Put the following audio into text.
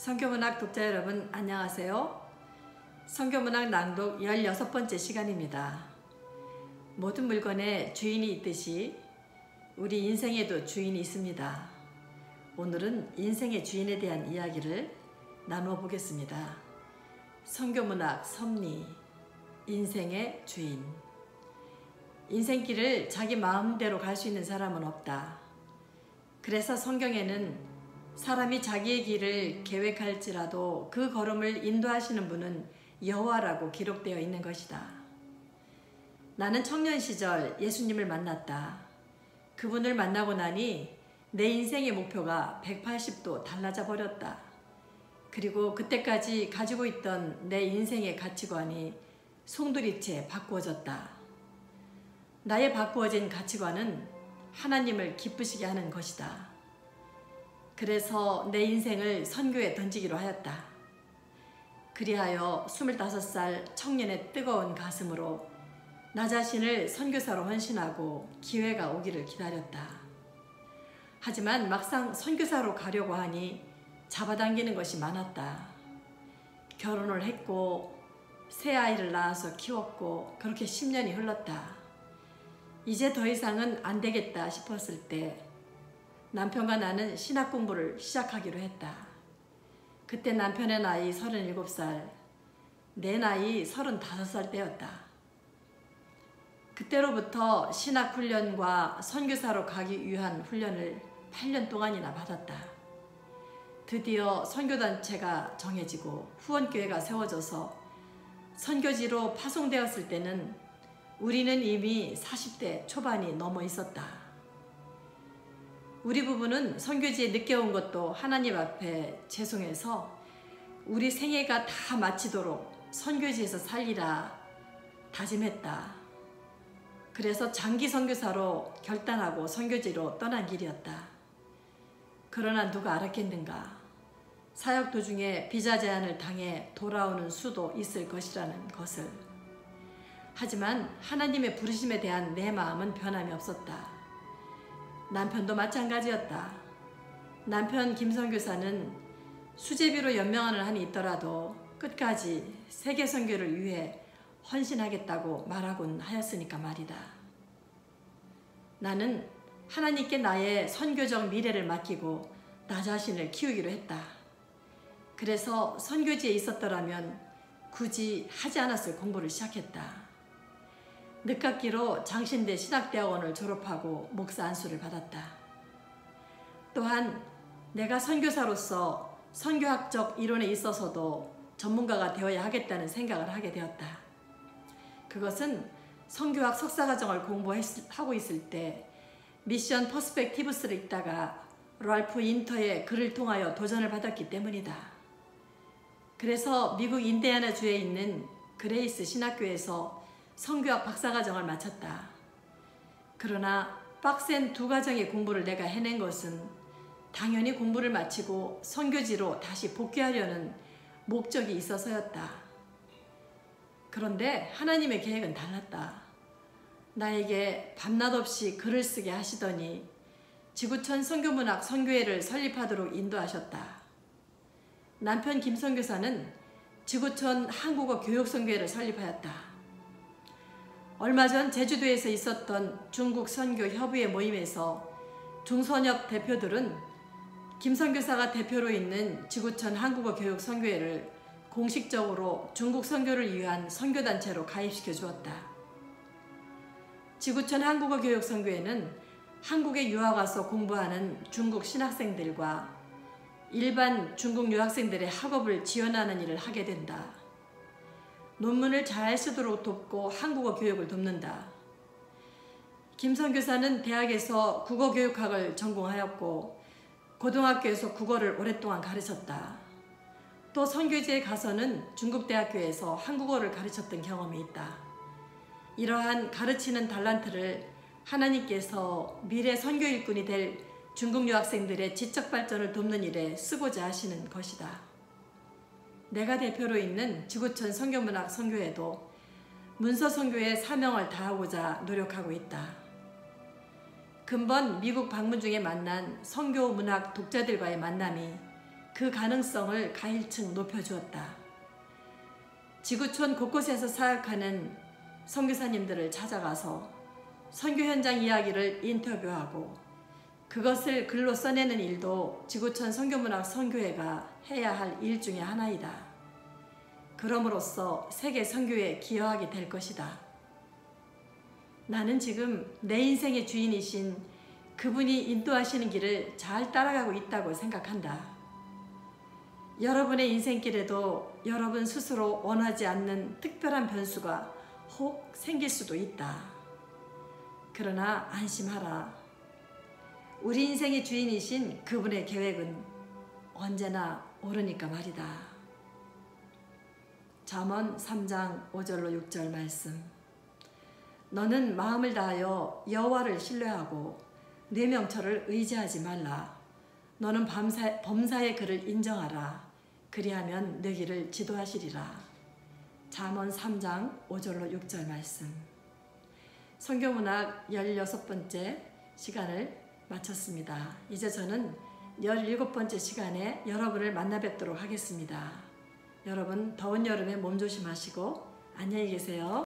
성교문학 독자 여러분 안녕하세요. 성교문학 낭독 16번째 시간입니다. 모든 물건에 주인이 있듯이 우리 인생에도 주인이 있습니다. 오늘은 인생의 주인에 대한 이야기를 나누어 보겠습니다. 성교문학 섭리, 인생의 주인. 인생길을 자기 마음대로 갈 수 있는 사람은 없다. 그래서 성경에는 사람이 자기의 길을 계획할지라도 그 걸음을 인도하시는 분은 여호와라고 기록되어 있는 것이다. 나는 청년 시절 예수님을 만났다. 그분을 만나고 나니 내 인생의 목표가 180도 달라져 버렸다. 그리고 그때까지 가지고 있던 내 인생의 가치관이 송두리째 바꾸어졌다. 나의 바꾸어진 가치관은 하나님을 기쁘시게 하는 것이다. 그래서 내 인생을 선교에 던지기로 하였다. 그리하여 25살 청년의 뜨거운 가슴으로 나 자신을 선교사로 헌신하고 기회가 오기를 기다렸다. 하지만 막상 선교사로 가려고 하니 잡아당기는 것이 많았다. 결혼을 했고 새 아이를 낳아서 키웠고 그렇게 10년이 흘렀다. 이제 더 이상은 안 되겠다 싶었을 때 남편과 나는 신학 공부를 시작하기로 했다. 그때 남편의 나이 37살, 내 나이 35살 때였다. 그때로부터 신학 훈련과 선교사로 가기 위한 훈련을 8년 동안이나 받았다. 드디어 선교단체가 정해지고 후원교회가 세워져서 선교지로 파송되었을 때는 우리는 이미 40대 초반이 넘어 있었다. 우리 부부는 선교지에 늦게 온 것도 하나님 앞에 죄송해서 우리 생애가 다 마치도록 선교지에서 살리라 다짐했다. 그래서 장기 선교사로 결단하고 선교지로 떠난 길이었다. 그러나 누가 알았겠는가? 사역 도중에 비자 제한을 당해 돌아오는 수도 있을 것이라는 것을. 하지만 하나님의 부르심에 대한 내 마음은 변함이 없었다. 남편도 마찬가지였다. 남편 김선교사는 수제비로 연명하는 한이 있더라도 끝까지 세계 선교를 위해 헌신하겠다고 말하곤 하였으니까 말이다. 나는 하나님께 나의 선교적 미래를 맡기고 나 자신을 키우기로 했다. 그래서 선교지에 있었더라면 굳이 하지 않았을 공부를 시작했다. 늦깎이로 장신대 신학대학원을 졸업하고 목사 안수를 받았다. 또한 내가 선교사로서 선교학적 이론에 있어서도 전문가가 되어야 하겠다는 생각을 하게 되었다. 그것은 선교학 석사과정을 공부하고 있을 때 미션 퍼스펙티브스를 읽다가 랄프 인터의 글을 통하여 도전을 받았기 때문이다. 그래서 미국 인디애나주에 있는 그레이스 신학교에서 선교학 박사과정을 마쳤다. 그러나 빡센 두 과정의 공부를 내가 해낸 것은 당연히 공부를 마치고 선교지로 다시 복귀하려는 목적이 있어서였다. 그런데 하나님의 계획은 달랐다. 나에게 밤낮 없이 글을 쓰게 하시더니 지구촌 선교문학 선교회를 설립하도록 인도하셨다. 남편 김선교사는 지구촌 한국어 교육선교회를 설립하였다. 얼마 전 제주도에서 있었던 중국 선교 협의회 모임에서 중선협 대표들은 김선교사가 대표로 있는 지구촌 한국어 교육 선교회를 공식적으로 중국 선교를 위한 선교단체로 가입시켜 주었다. 지구촌 한국어 교육 선교회는 한국에 유학 와서 공부하는 중국 신학생들과 일반 중국 유학생들의 학업을 지원하는 일을 하게 된다. 논문을 잘 쓰도록 돕고 한국어 교육을 돕는다. 김선교사는 대학에서 국어교육학을 전공하였고 고등학교에서 국어를 오랫동안 가르쳤다. 또 선교지에 가서는 중국대학교에서 한국어를 가르쳤던 경험이 있다. 이러한 가르치는 달란트를 하나님께서 미래 선교 일꾼이 될 중국 유학생들의 지적 발전을 돕는 일에 쓰고자 하시는 것이다. 내가 대표로 있는 지구촌 선교문학 선교회도 문서 선교의 사명을 다하고자 노력하고 있다. 근본 미국 방문 중에 만난 선교문학 독자들과의 만남이 그 가능성을 가일층 높여주었다. 지구촌 곳곳에서 사역하는 선교사님들을 찾아가서 선교 현장 이야기를 인터뷰하고 그것을 글로 써내는 일도 지구촌 선교문학 선교회가 해야 할 일 중에 하나이다. 그럼으로써 세계 선교에 기여하게 될 것이다. 나는 지금 내 인생의 주인이신 그분이 인도하시는 길을 잘 따라가고 있다고 생각한다. 여러분의 인생길에도 여러분 스스로 원하지 않는 특별한 변수가 혹 생길 수도 있다. 그러나 안심하라. 우리 인생의 주인이신 그분의 계획은 언제나 옳으니까 말이다. 잠언 3장 5절로 6절 말씀. 너는 마음을 다하여 여호와를 신뢰하고 내 명철을 의지하지 말라. 너는 범사의 그를 인정하라. 그리하면 내 길을 지도하시리라. 잠언 3장 5절로 6절 말씀. 선교문학 16번째 시간을 마쳤습니다. 이제 저는 17번째 시간에 여러분을 만나 뵙도록 하겠습니다. 여러분 더운 여름에 몸 조심하시고 안녕히 계세요.